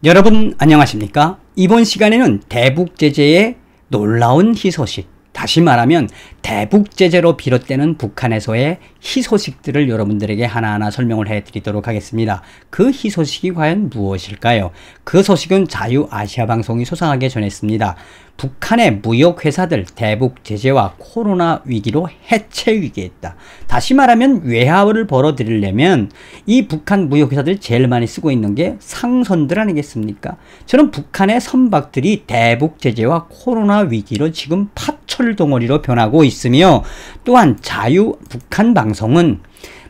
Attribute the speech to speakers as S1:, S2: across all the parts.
S1: 여러분 안녕하십니까? 이번 시간에는 대북 제재의 놀라운 희소식, 다시 말하면 대북 제재로 비롯되는 북한에서의 희소식들을 여러분들에게 하나하나 설명을 해드리도록 하겠습니다. 그 희소식이 과연 무엇일까요? 그 소식은 자유아시아방송이 소상하게 전했습니다. 북한의 무역회사들 대북 제재와 코로나 위기로 해체 위기에 있다. 다시 말하면 외화를 벌어들이려면 이 북한 무역회사들이 제일 많이 쓰고 있는 게 상선들 아니겠습니까? 저는 북한의 선박들이 대북 제재와 코로나 위기로 지금 파철 덩어리로 변하고 있으며, 또한 북한 방송은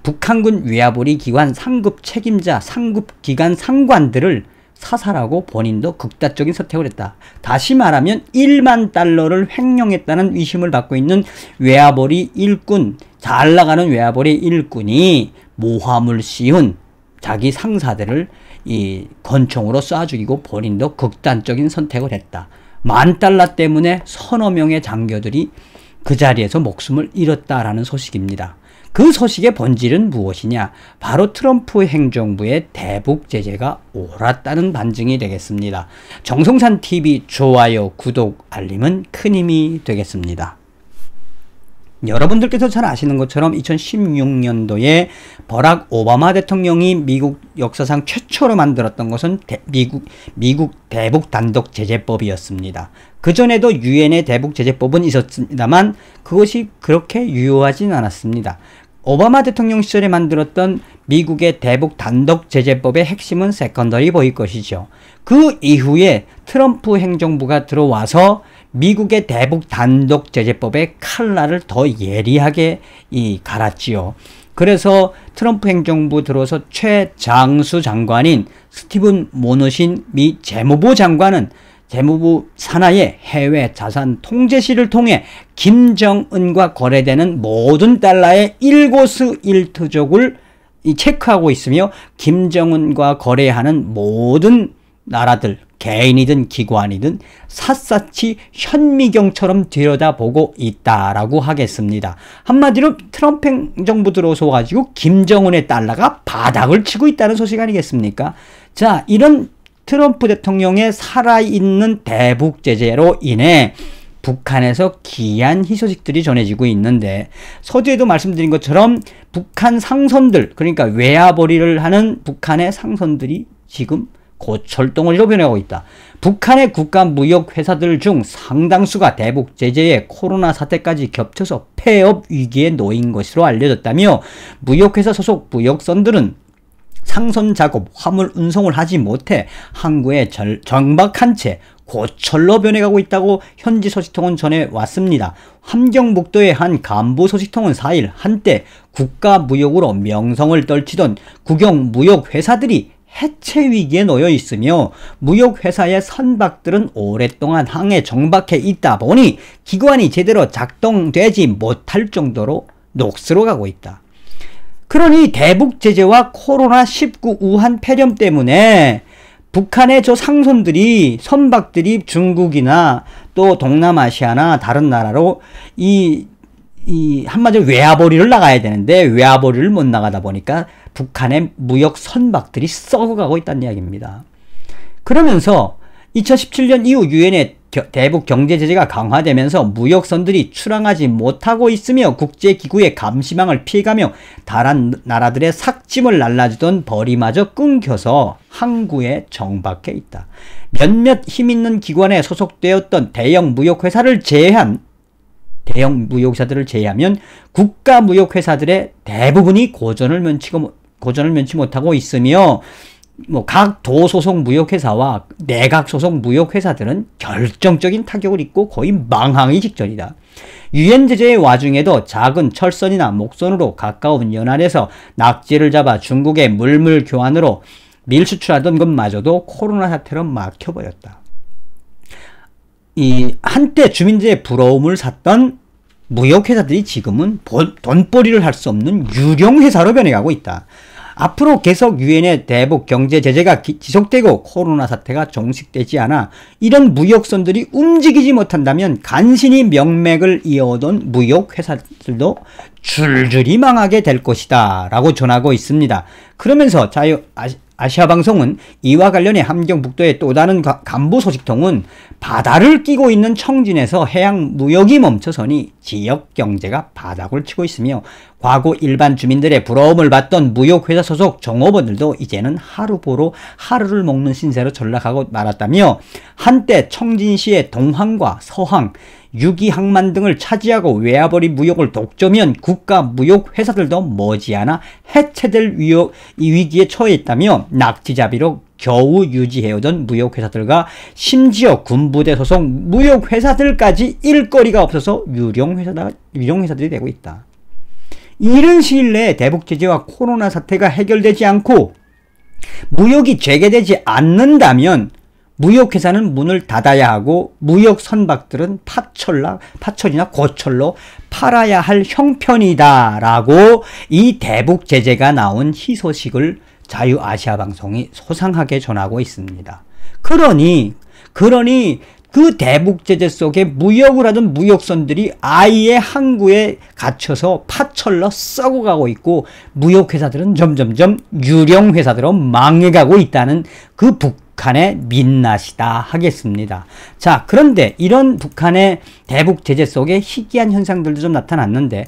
S1: 북한군 외화벌이 기관 상급 책임자, 상급 기관 상관들을 사살하고 본인도 극단적인 선택을 했다. 다시 말하면 1만 달러를 횡령했다는 의심을 받고 있는 외화벌이 일꾼, 잘 나가는 외화벌이 일꾼이 모함을 씌운 자기 상사들을 이 권총으로 쏴 죽이고 본인도 극단적인 선택을 했다. 10,000달러 때문에 서너 명의 장교들이 그 자리에서 목숨을 잃었다라는 소식입니다. 그 소식의 본질은 무엇이냐? 바로 트럼프 행정부의 대북 제재가 옳았다는 반증이 되겠습니다. 정성산TV 좋아요, 구독, 알림은 큰 힘이 되겠습니다. 여러분들께서 잘 아시는 것처럼 2016년도에 버락 오바마 대통령이 미국 역사상 최초로 만들었던 것은 미국 대북 단독 제재법이었습니다. 그전에도 유엔의 대북 제재법은 있었습니다만 그것이 그렇게 유효하진 않았습니다. 오바마 대통령 시절에 만들었던 미국의 대북 단독 제재법의 핵심은 세컨더리 보이콧이죠. 그 이후에 트럼프 행정부가 들어와서 미국의 대북 단독 제재법의 칼날을 더 예리하게 갈았지요. 그래서 트럼프 행정부 들어서 최장수 장관인 스티븐 모누신 미 재무부 장관은 재무부 산하의 해외 자산 통제실을 통해 김정은과 거래되는 모든 달러의 일거수일투족을 체크하고 있으며, 김정은과 거래하는 모든 나라들, 개인이든 기관이든 샅샅이 현미경처럼 들여다보고 있다라고 하겠습니다. 한마디로 트럼프 행정부 들어서 가지고 김정은의 달러가 바닥을 치고 있다는 소식 아니겠습니까? 자, 이런 트럼프 대통령의 살아있는 대북 제재로 인해 북한에서 기이한 희소식들이 전해지고 있는데, 서두에도 말씀드린 것처럼 북한 상선들, 그러니까 외화벌이를 하는 북한의 상선들이 지금 고철덩어리로 변하고 있다. 북한의 국가 무역 회사들 중 상당수가 대북 제재에 코로나 사태까지 겹쳐서 폐업 위기에 놓인 것으로 알려졌다며, 무역회사 소속 무역선들은 상선 작업, 화물 운송을 하지 못해 항구에 정박한 채 고철로 변해가고 있다고 현지 소식통은 전해왔습니다. 함경북도의 한 간부 소식통은 4일 한때 국가무역으로 명성을 떨치던 국영무역회사들이 해체 위기에 놓여 있으며, 무역회사의 선박들은 오랫동안 항에 정박해 있다 보니 기관이 제대로 작동되지 못할 정도로 녹슬어 가고 있다. 그러니 대북 제재와 코로나19 우한 폐렴 때문에 북한의 저 상선들이, 선박들이 중국이나 또 동남아시아나 다른 나라로 한마디로 외화벌이를 나가야 되는데 외화벌이를 못 나가다 보니까 북한의 무역 선박들이 썩어가고 있다는 이야기입니다. 그러면서 2017년 이후 유엔의 대북 경제 제재가 강화되면서 무역선들이 출항하지 못하고 있으며 국제기구의 감시망을 피해가며 다른 나라들의 삭짐을 날라주던 벌이마저 끊겨서 항구에 정박해 있다. 몇몇 힘있는 기관에 소속되었던 대형 무역회사들을 제외하면 국가 무역회사들의 대부분이 고전을 면치 못하고 있으며, 각 도 소속 무역회사와 내각 소속 무역회사들은 결정적인 타격을 입고 거의 망하기 직전이다. 유엔 제재의 와중에도 작은 철선이나 목선으로 가까운 연안에서 낙지를 잡아 중국의 물물 교환으로 밀수출하던 것마저도 코로나 사태로 막혀버렸다. 한때 주민들의 부러움을 샀던 무역회사들이 지금은 돈벌이를 할 수 없는 유령회사로 변해가고 있다. 앞으로 계속 유엔의 대북 경제 제재가 지속되고 코로나 사태가 종식되지 않아 이런 무역선들이 움직이지 못한다면 간신히 명맥을 이어오던 무역회사들도 줄줄이 망하게 될 것이다 라고 전하고 있습니다. 그러면서 아시아방송은 이와 관련해 함경북도의 또 다른 간부 소식통은 바다를 끼고 있는 청진에서 해양 무역이 멈춰서니 지역 경제가 바닥을 치고 있으며 과거 일반 주민들의 부러움을 받던 무역회사 소속 종업원들도 이제는 하루 보러 하루를 먹는 신세로 전락하고 말았다며 한때 청진시의 동항과 서항, 유기항만 등을 차지하고 외화벌이 무역을 독점한 국가 무역회사들도 머지않아 해체될 위기에 처해 있다며 낙지잡이로 겨우 유지해오던 무역회사들과 심지어 군부대 소속 무역회사들까지 일거리가 없어서 유령회사들이 되고 있다. 이른 시일 내에 대북제재와 코로나 사태가 해결되지 않고 무역이 재개되지 않는다면 무역회사는 문을 닫아야 하고 무역 선박들은 파철이나 고철로 팔아야 할 형편이다 라고 이 대북 제재가 나온 희소식을 자유아시아방송이 소상하게 전하고 있습니다. 그러니 그 대북 제재 속에 무역을 하던 무역선들이 아예 항구에 갇혀서 파철로 썩어가고 있고 무역회사들은 점점점 유령회사들로 망해가고 있다는 그 북한의 민낯이다 하겠습니다. 자, 그런데 이런 북한의 대북 제재 속에 희귀한 현상들도 좀 나타났는데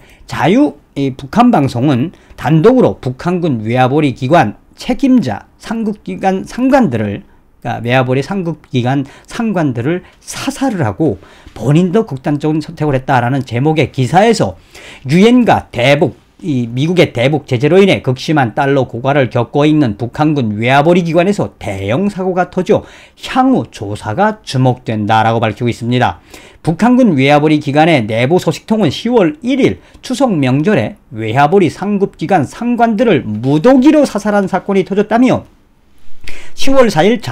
S1: 북한 방송은 단독으로 북한군 외화벌이 기관 책임자 상급기관 상관들을 그러니까 외화벌이 상급기관 상관들을 사살을 하고 본인도 극단적인 선택을 했다라는 제목의 기사에서 유엔과 미국의 대북 제재로 인해 극심한 달러 고갈을 겪고 있는 북한군 외화벌이 기관에서 대형 사고가 터져 향후 조사가 주목된다라고 밝히고 있습니다. 북한군 외화벌이 기관의 내부 소식통은 10월 1일 추석 명절에 외화벌이 상급기관 상관들을 무더기로 사살한 사건이 터졌다며 10월 4일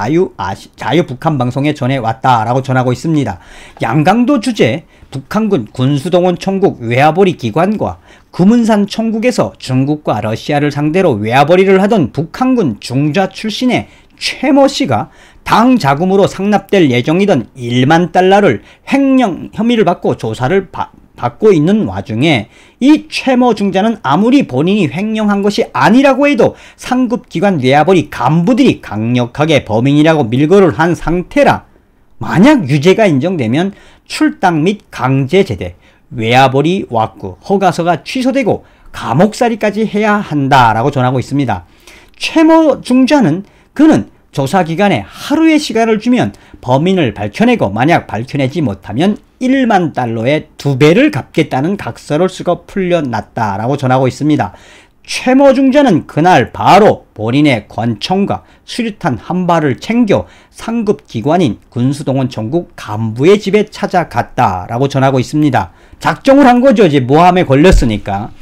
S1: 자유북한방송에 전해왔다라고 전하고 있습니다. 양강도 주재 북한군 군수동원 총국 외화벌이 기관과 금은산 총국에서 중국과 러시아를 상대로 외화벌이를 하던 북한군 중좌 출신의 최모 씨가 당 자금으로 상납될 예정이던 1만 달러를 횡령 혐의를 받고 조사를 받고 있는 와중에 이 최모 중자는 아무리 본인이 횡령한 것이 아니라고 해도 상급기관 외화벌이 간부들이 강력하게 범인이라고 밀거를 한 상태라 만약 유죄가 인정되면 출당 및 강제 제대, 외화벌이 왁구, 허가서가 취소되고 감옥살이까지 해야 한다라고 전하고 있습니다. 최모 중자는 그는 조사기간에 하루의 시간을 주면 범인을 밝혀내고 만약 밝혀내지 못하면 1만 달러의 2배를 갚겠다는 각서를 쓰고 풀려났다라고 전하고 있습니다. 최모 중자는 그날 바로 본인의 권총과 수류탄 한 발을 챙겨 상급기관인 군수동원 총국 간부의 집에 찾아갔다라고 전하고 있습니다. 작정을 한 거죠. 이제 모함에 걸렸으니까.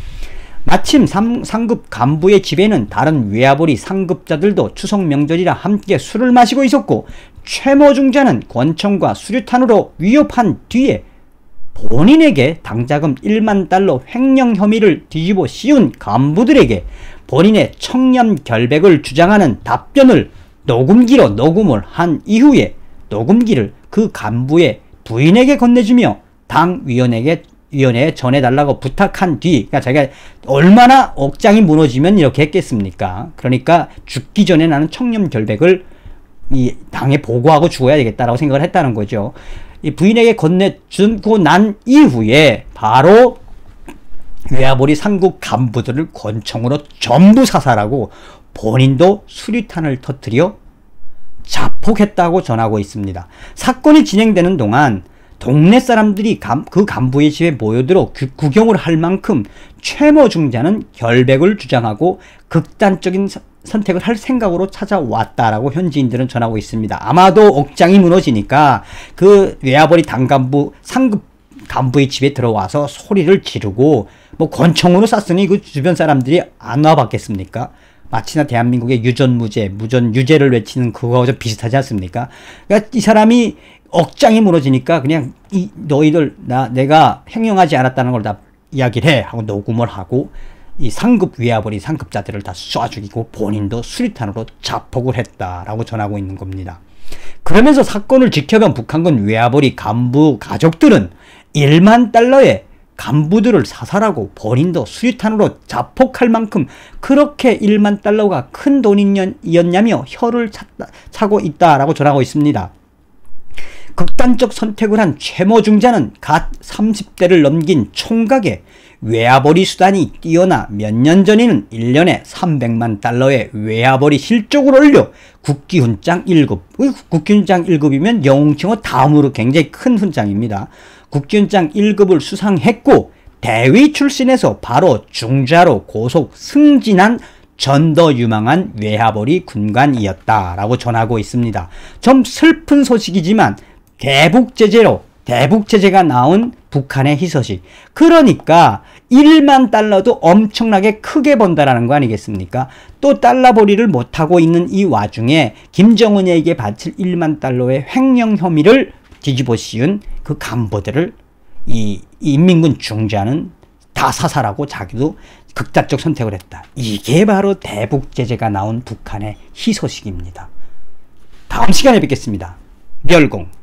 S1: 마침 상급 간부의 집에는 다른 외화벌이 상급자들도 추석 명절이라 함께 술을 마시고 있었고 최모 중자는 권총과 수류탄으로 위협한 뒤에 본인에게 당자금 1만 달러 횡령 혐의를 뒤집어 씌운 간부들에게 본인의 청렴 결백을 주장하는 답변을 녹음기로 녹음을 한 이후에 녹음기를 그 간부의 부인에게 건네주며 당위원회에 전해달라고 부탁한 뒤, 그러니까 자기가 얼마나 억장이 무너지면 이렇게 했겠습니까? 그러니까 죽기 전에 나는 청렴 결백을 이 당에 보고하고 죽어야 되겠다라고 생각을 했다는 거죠. 이 부인에게 건네주고 난 이후에 바로 외화벌이 상급 간부들을 권총으로 전부 사살하고 본인도 수류탄을 터뜨려 자폭했다고 전하고 있습니다. 사건이 진행되는 동안 동네 사람들이 그 간부의 집에 모여들어 구경을 할 만큼 최모 중자는 결백을 주장하고 극단적인 선택을 할 생각으로 찾아왔다라고 현지인들은 전하고 있습니다. 아마도 억장이 무너지니까 그 외화벌이 당간부 상급 간부의 집에 들어와서 소리를 지르고 뭐 권총으로 쐈으니 그 주변 사람들이 안 와봤겠습니까? 마치나 대한민국의 무전유죄를 외치는 그거와 비슷하지 않습니까? 그러니까 이 사람이 억장이 무너지니까 그냥 너희들 내가 횡령하지 않았다는 걸 다 이야기를 해 하고 녹음을 하고 이 상급 외화벌이 상급자들을 다 쏴 죽이고 본인도 수류탄으로 자폭을 했다라고 전하고 있는 겁니다. 그러면서 사건을 지켜본 북한군 외화벌이 간부 가족들은 1만 달러의 간부들을 사살하고 본인도 수류탄으로 자폭할 만큼 그렇게 1만 달러가 큰 돈이었냐며 혀를 차고 있다라고 전하고 있습니다. 극단적 선택을 한 최모 중자는 갓 30대를 넘긴 총각에 외화벌이 수단이 뛰어나 몇 년 전에는 1년에 300만 달러의 외화벌이 실적을 올려 국기훈장 1급. 국기훈장 1급이면 영웅칭호 다음으로 굉장히 큰 훈장입니다. 국기훈장 1급을 수상했고 대위 출신에서 바로 중자로 고속 승진한 전더 유망한 외화벌이 군관이었다라고 전하고 있습니다. 좀 슬픈 소식이지만 대북제재가 나온 북한의 희소식. 그러니까 1만 달러도 엄청나게 크게 번다라는 거 아니겠습니까? 또 달러벌이를 못하고 있는 이 와중에 김정은에게 바칠 1만 달러의 횡령 혐의를 뒤집어 씌운 그 간부들을 이 인민군 중자는 다 사살하고 자기도 극단적 선택을 했다. 이게 바로 대북제재가 나온 북한의 희소식입니다. 다음 시간에 뵙겠습니다. 멸공.